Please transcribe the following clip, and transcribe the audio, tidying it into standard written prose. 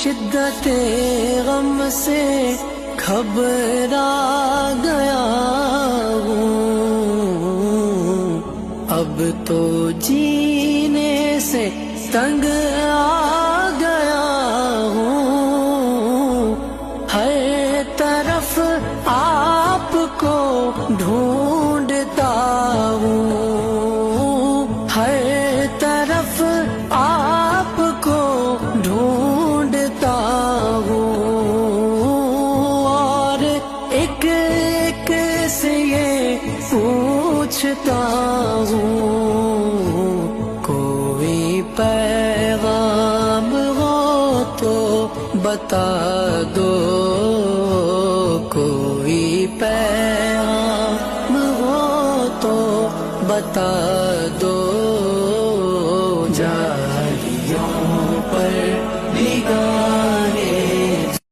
شدت غم سے گھبرا گیا ہوں، اب تو جینے سے تنگ آ گیا ہوں، ہر طرف آپ کو ڈھونڈتا ہوں، ہر طرف آپ کو ڈھونڈتا ہوں، اور ایک ایک سے یہ پوچھتا ہوں، کوئی پیغام ہو تو بتا دو، کوئی پیغام ہو تو بتا دو۔